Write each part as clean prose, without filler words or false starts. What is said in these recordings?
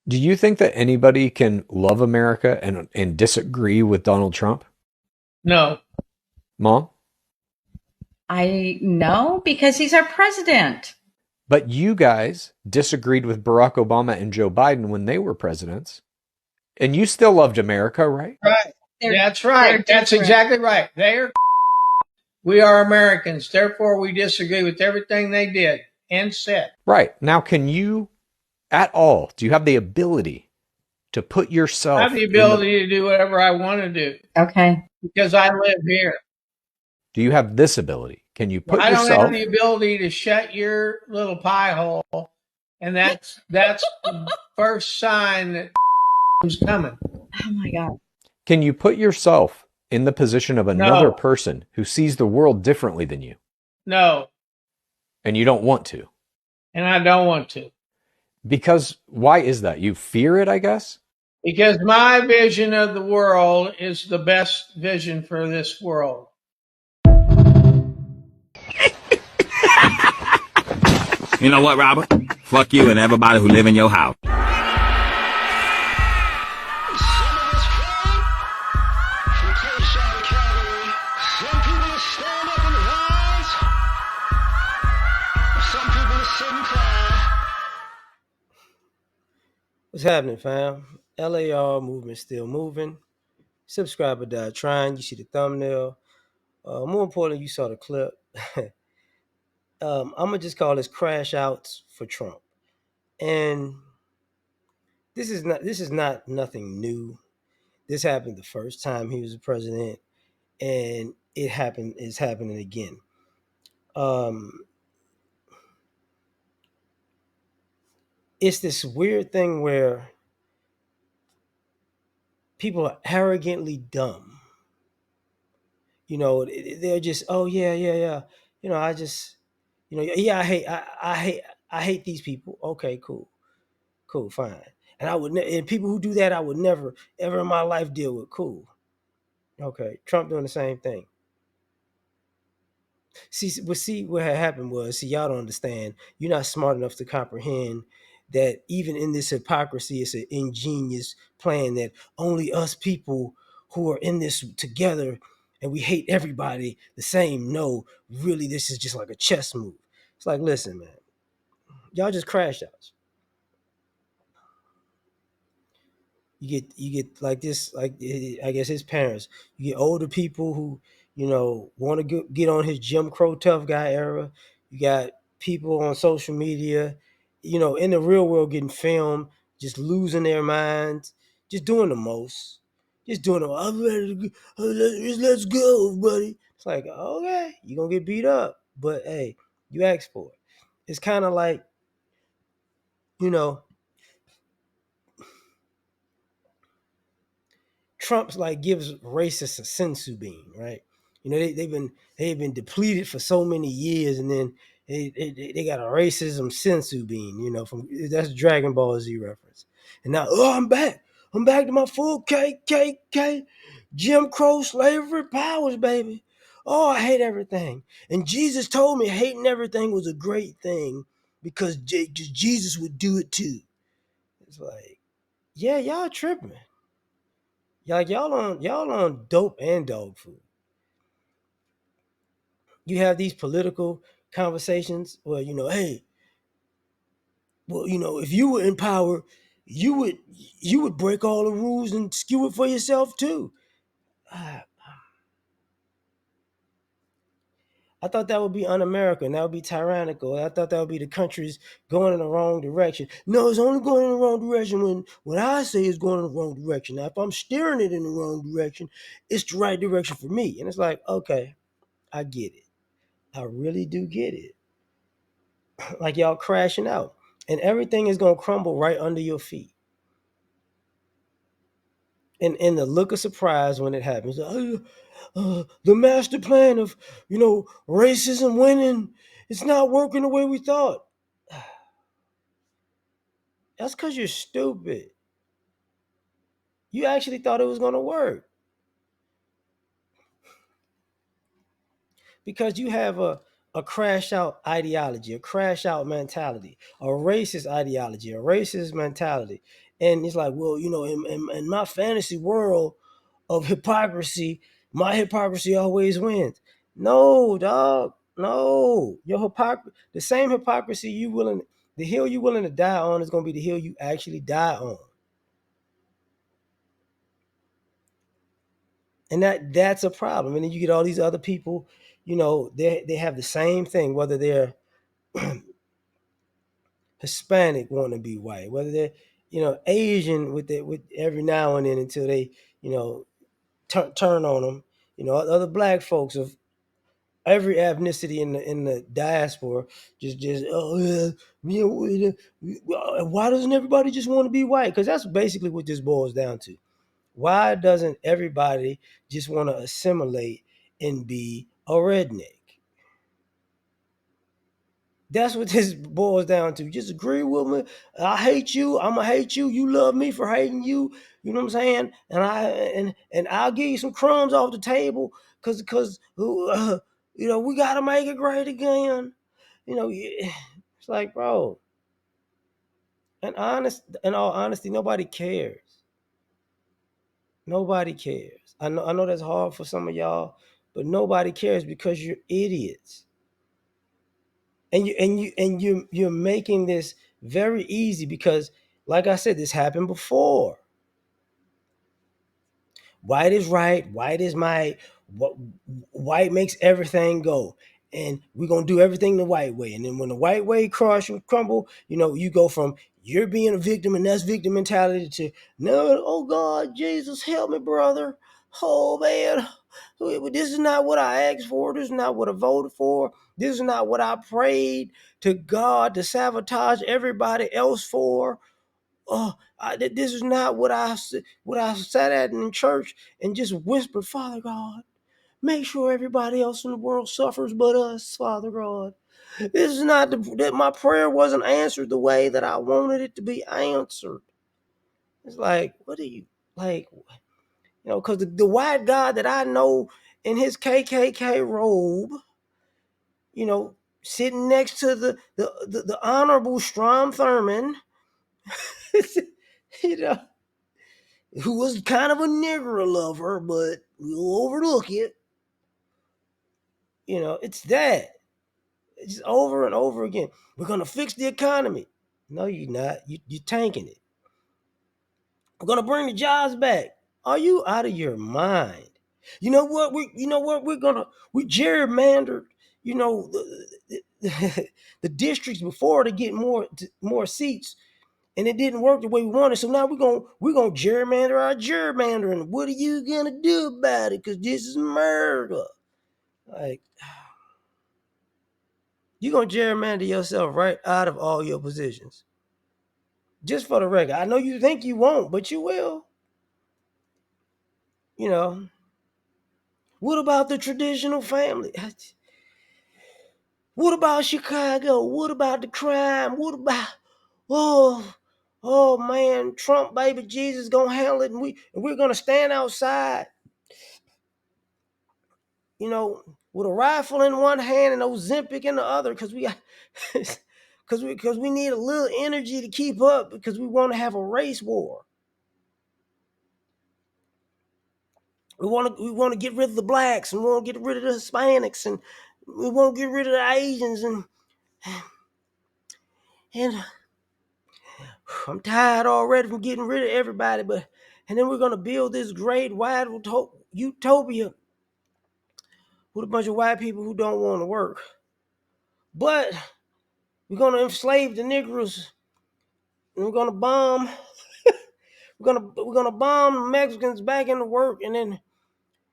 Do you think that anybody can love America and disagree with Donald Trump? No, Mom? I know because he's our president. But you guys disagreed with Barack Obama and Joe Biden when they were presidents, and you still loved America, right? right. They're That's they're right. That's different. exactly right. We are Americans. Therefore, we disagree with everything they did and said. Right. Now, can you at all, do you have the ability to put I have the yourself in the, ability to do whatever I want to do Okay. because I live here. do you have this ability? Can you put I don't have the yourself, ability to shut your little pie hole, and that's the first sign that is coming. Oh my God. can you put yourself in the position of another No, person who sees the world differently than you no, and you don't want to? and I don't want to Because why is that? You fear it, I guess? because my vision of the world is the best vision for this world. You know what, Robert? Fuck you and everybody who live in your house. Some of us came from Kershaw Academy. Some people will stand up and rise. Some people will sit and cry. What's happening, fam? L.A.R. movement still moving. Subscriber died trying. You see the thumbnail. More importantly, you saw the clip. I'm gonna just call this crash outs for Trump. And this is not nothing new. This happened the first time he was the president, and is happening again. Um, it's this weird thing where people are arrogantly dumb. They're just, oh yeah, yeah, yeah. I just, yeah, I hate these people. Okay, cool, fine. And and people who do that, I would never, ever in my life deal with. Cool, okay. Trump doing the same thing. See what had happened was, see, y'all don't understand. You're not smart enough to comprehend that even in this hypocrisy, it's an ingenious plan that only us people who are in this together and we hate everybody the same know really this is just like a chess move. It's like, listen, man, y'all just crashed out. You get like this, like, I guess his parents. You get older people who want to get on his Jim Crow tough guy era. You got people on social media, in the real world getting filmed, just losing their minds, just doing the most, just doing the, I'm ready to go, let's go, buddy. It's like, okay, you're gonna get beat up, but hey, you asked for it. It's kind of like, you know Trump's like gives racists a sensu bean, right? They've been depleted for so many years, and then they got a racism sensu bean, from that's Dragon Ball Z reference. And now, oh, I'm back to my full KKK, Jim Crow slavery powers, baby. Oh, I hate everything. And Jesus told me hating everything was a great thing because Jesus would do it too. It's like, yeah, y'all tripping. Y'all on dope and dog food. You have these political conversations where, hey, well, if you were in power, you would break all the rules and skew it for yourself too. Ah, I thought that would be un-American. That would be tyrannical. I thought that would be the countries going in the wrong direction. No, it's only going in the wrong direction when I say it's going in the wrong direction. Now, if I'm steering it in the wrong direction, it's the right direction for me. And it's like, okay, I get it. I really do get it. Like y'all crashing out, and everything is gonna crumble right under your feet. And the look of surprise when it happens, the master plan of racism winning, it's not working the way we thought. That's because you're stupid. You actually thought it was gonna work because you have a crash out ideology, a crash out mentality, a racist ideology, a racist mentality. And it's like, well, in my fantasy world of hypocrisy, my hypocrisy always wins. No, dog. No. The same hypocrisy the hill you willing to die on is gonna be the hill you actually die on. And that's a problem. And then you get all these other people, they have the same thing, whether they're Hispanic want to be white, whether they're Asian with every now and then until they turn on them. Other black folks of every ethnicity in the diaspora just why doesn't everybody just want to be white? Because that's basically what this boils down to. Why doesn't everybody just want to assimilate and be a redneck? That's what this boils down to. Just agree with me. I hate you. I'm gonna hate you. You love me for hating you. You know what I'm saying? And I'll give you some crumbs off the table because we gotta make it great again. It's like, bro. In all honesty, nobody cares. Nobody cares. I know that's hard for some of y'all, but nobody cares because you're idiots. And you're making this very easy because, like I said, this happened before. White is right, white is might, white makes everything go. And we're gonna do everything the white way. And then when the white way crush and crumble, you go from you're being a victim and that's victim mentality to no, oh God, Jesus, help me, brother. Oh man, this is not what I asked for. This is not what I voted for. This is not what I prayed to God to sabotage everybody else for. This is not what I sat at in church and just whispered, Father God, make sure everybody else in the world suffers but us, Father God. This is not that my prayer wasn't answered the way that I wanted it to be answered. It's like, what are you like? Because the white God that I know in his KKK robe, sitting next to the honorable Strom Thurmond, you know, who was kind of a nigger lover, but we'll overlook it. It's that. It's over and over again. We're gonna fix the economy. No, you're not. You're tanking it. We're gonna bring the jobs back. Are you out of your mind? You know what? We gerrymandered. The districts before to get more seats, and it didn't work the way we wanted. So now we're gonna gerrymander our gerrymandering. What are you gonna do about it? Because this is murder. Like, you're gonna gerrymander yourself right out of all your positions. Just for the record, I know you think you won't, but you will. What about the traditional family? What about Chicago? What about the crime? What about oh oh man, Trump baby Jesus gonna handle it, and we're gonna stand outside, with a rifle in one hand and Ozempic in the other, because we got because we need a little energy to keep up because we want to have a race war. We want to get rid of the blacks, and we want to get rid of the Hispanics, and we want to get rid of the Asians, and I'm tired already from getting rid of everybody. And then we're gonna build this great wide utopia with a bunch of white people who don't want to work. But we're gonna enslave the Negroes, and we're gonna bomb. We're gonna bomb the Mexicans back into work, and then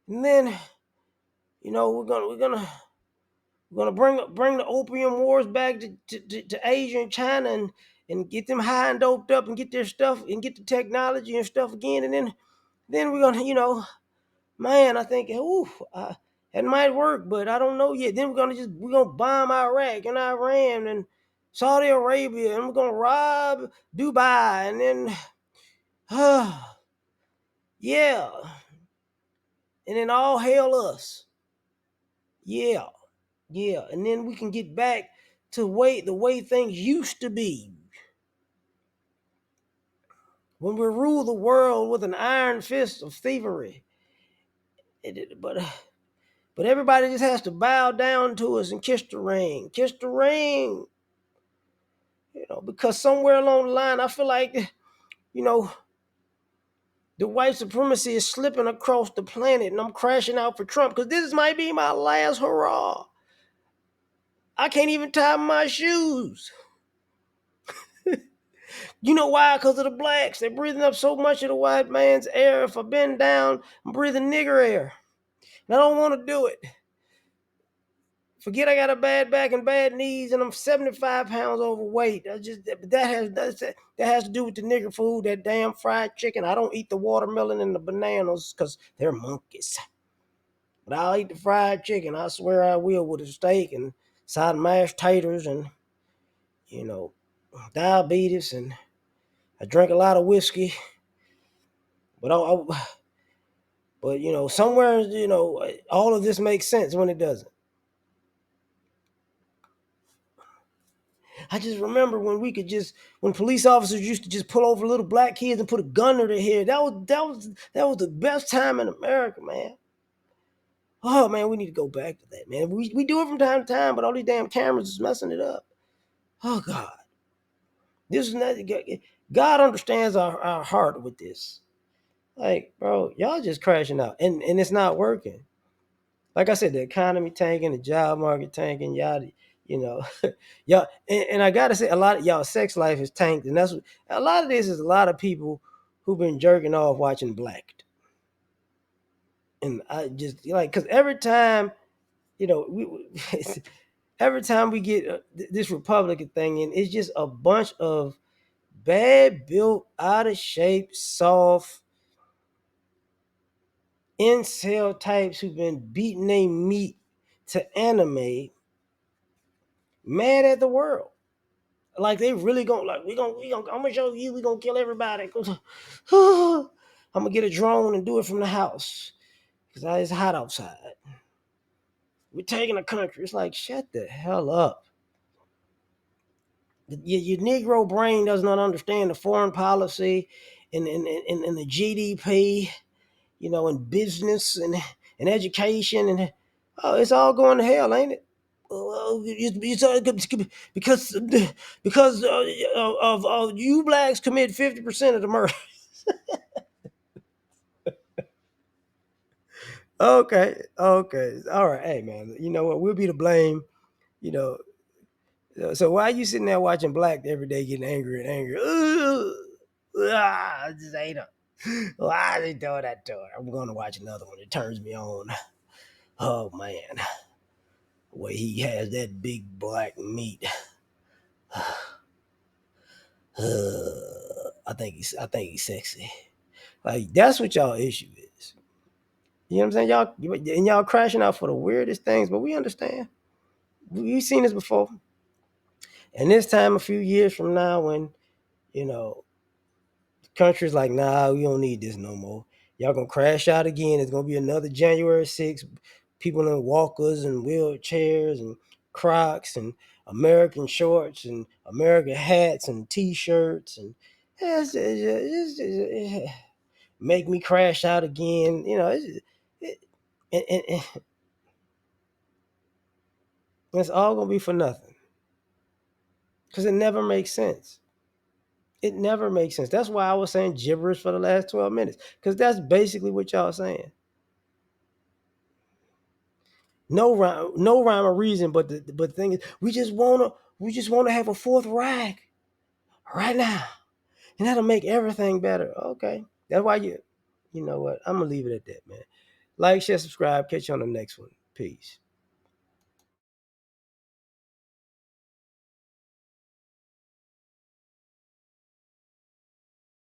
we're gonna bring the opium wars back to Asia and China, and get them high and doped up and get their stuff and get the technology and stuff again, and then we're gonna man, I think it might work, but I don't know yet. Then we're gonna bomb Iraq and Iran and Saudi Arabia, and we're gonna rob Dubai, and then yeah, and then all hail us. Yeah, Yeah, and then we can get back to the way things used to be. When we rule the world with an iron fist of thievery. But everybody just has to bow down to us and kiss the ring. Kiss the ring. Because somewhere along the line, I feel like, you know, the white supremacy is slipping across the planet, and I'm crashing out for Trump because this might be my last hurrah. I can't even tie my shoes. You know why? Because of the blacks. They're breathing up so much of the white man's air. If I bend down, I'm breathing nigger air. And I don't want to do it. Forget I got a bad back and bad knees, and I'm 75 pounds overweight. That has to do with the nigger food, that damn fried chicken. I don't eat the watermelon and the bananas because they're monkeys. But I'll eat the fried chicken. I swear I will, with a steak and side of mashed taters and, diabetes. And I drink a lot of whiskey. But somewhere, all of this makes sense when it doesn't. I just remember when police officers used to just pull over little black kids and put a gun to their head. That was the best time in America, man. Oh man, we need to go back to that, man. We do it from time to time, but all these damn cameras is messing it up. Oh God, this is not. God understands our heart with this. Like, bro, y'all just crashing out, and it's not working. Like I said, the economy tanking, the job market tanking, y'all, you know, y'all, and I gotta say, a lot of y'all sex life is tanked, and that's what a lot of this is. A lot of people who've been jerking off watching Blacked, and I just like because every time, every time we get this Republican thing in, it's just a bunch of bad built, out of shape, soft incel types who've been beating their meat to anime, mad at the world. Like they really gonna I'm gonna show you we gonna kill everybody. I'm gonna get a drone and do it from the house because it's hot outside. We're taking a country. It's like shut the hell up. Your Negro brain does not understand the foreign policy and the GDP, and business and education and it's all going to hell, ain't it? Because of you blacks commit 50% of the murder. Okay, all right. Hey man, you know what? We'll be to blame. You know, so why are you sitting there watching Black every day, getting angry and angry? I just hate her. Why are they doing that to her? I'm going to watch another one. It turns me on. Oh man, where he has that big black meat. I think he's sexy. Like that's what y'all issue is. You know what I'm saying? Y'all crashing out for the weirdest things, but we understand. We've seen this before. And this time, a few years from now, when you know the country's like, nah, we don't need this no more. Y'all gonna crash out again. It's gonna be another January 6th. People in walkers and wheelchairs and Crocs and American shorts and American hats and T-shirts and make me crash out again. And it's all gonna be for nothing because it never makes sense. It never makes sense. That's why I was saying gibberish for the last 12 minutes because that's basically what y'all saying. No rhyme or reason, but the thing is, we just wanna have a fourth Reich right now, and that'll make everything better. Okay, that's why you know what? I'm gonna leave it at that, man. Like, share, subscribe. Catch you on the next one. Peace.